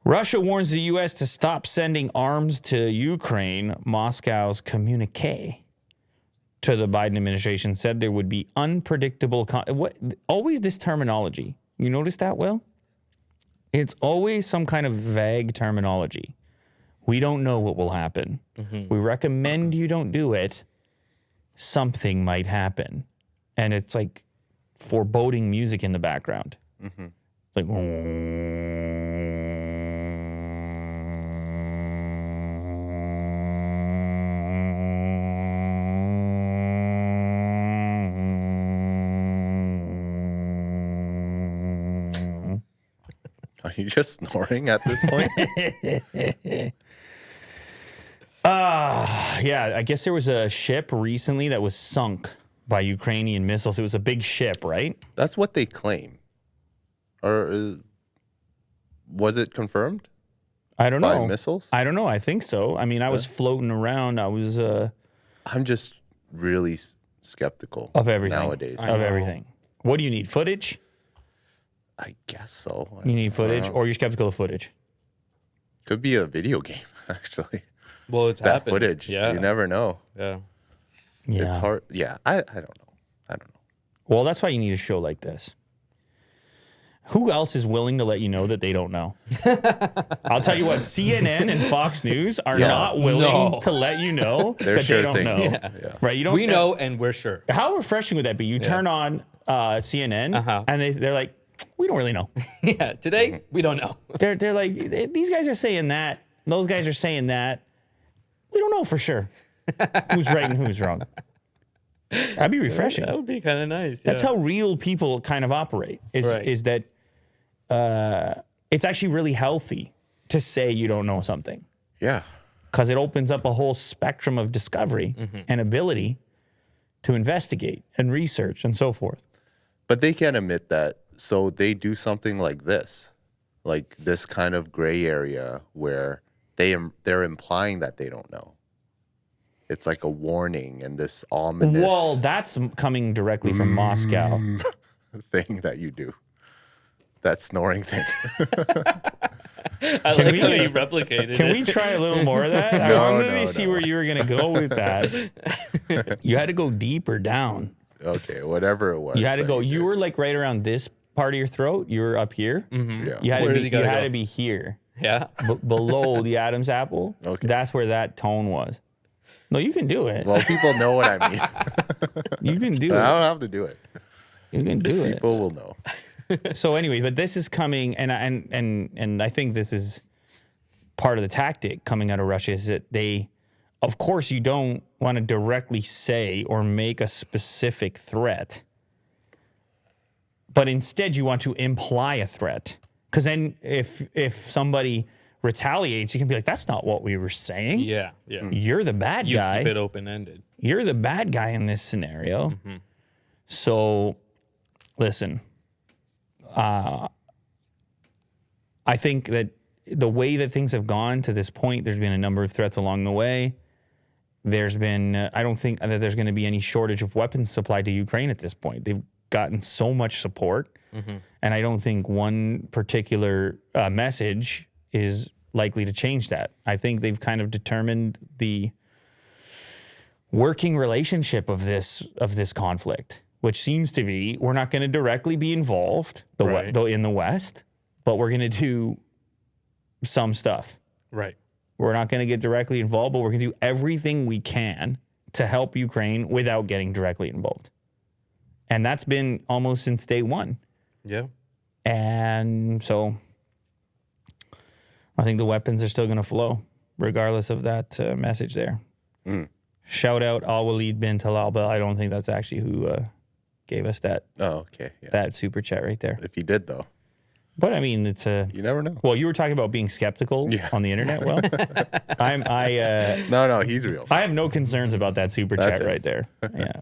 Russia warns the U.S. to stop sending arms to Ukraine. Moscow's communique to the Biden administration said there would be unpredictable... always this terminology. You notice that, Will? It's always some kind of vague terminology. We don't know what will happen. We recommend you don't do it. Something might happen. And it's like foreboding music in the background. Like... Are you just snoring at this point? Yeah, I guess there was a ship recently that was sunk by Ukrainian missiles. It was a big ship, right? That's what they claim. Or was it confirmed? I don't know. By missiles? I don't know. I think so. I mean, I was floating around. I was... I'm just really skeptical of everything. Nowadays. Of everything. What do you need? Footage? I guess so. You need footage, or you're skeptical of footage? Could be a video game, actually. Well, it's that happened. footage. Yeah. You never know. Yeah. It's hard. Yeah, I don't know. I don't know. Well, that's why you need a show like this. Who else is willing to let you know that they don't know? I'll tell you what, CNN and Fox News are not willing to let you know that they don't know. Yeah. Right? You don't. We know, and we're sure. How refreshing would that be? You turn on CNN, and they're like, we don't really know. Yeah, today we don't know. They're like, these guys are saying that. Those guys are saying that. We don't know for sure who's right and who's wrong. That'd be refreshing. That would be kind of nice. That's how real people kind of operate. Is that it's actually really healthy to say you don't know something. Yeah. Because it opens up a whole spectrum of discovery and ability to investigate and research and so forth. But they can't admit that. So they do something like this kind of gray area where they're implying that they don't know. It's like a warning and this ominous... Well, that's coming directly from Moscow. thing that you do. That snoring thing. I like how you replicated Can it. we try a little more of that? I wanted to see where you were going to go with that. You had to go deeper down. Okay, whatever it was. You had to go... You were like right around this part of your throat. You were up here. Yeah. You had to be here. Yeah. Below the Adam's apple. Okay. That's where that tone was. No, you can do it. Well, people know what I mean. You can do it. I don't have to do it. You can do it. People will know. So anyway, but this is coming, and I think this is part of the tactic coming out of Russia is that they, of course, you don't want to directly say or make a specific threat, but instead you want to imply a threat. Because then if somebody retaliates, you can be like, that's not what we were saying. Yeah. You're the bad guy. You keep it open-ended. You're the bad guy in this scenario. So, listen, I think that the way that things have gone to this point, there's been a number of threats along the way. There's been, I don't think that there's going to be any shortage of weapons supplied to Ukraine at this point. They've gotten so much support. And I don't think one particular message is likely to change that. I think they've kind of determined the working relationship of this conflict, which seems to be we're not going to directly be involved in the West, but we're going to do some stuff. Right. We're not going to get directly involved, but we're going to do everything we can to help Ukraine without getting directly involved. And that's been almost since day one. Yeah. And so I think the weapons are still going to flow regardless of that message there. Shout out Al-Walid bin Talal. I don't think that's actually who gave us that. Oh, okay. Yeah. That super chat right there. If he did, though. But I mean, it's a... You never know. Well, you were talking about being skeptical on the internet. Well, No, he's real. I have no concerns about that super chat right there. Yeah.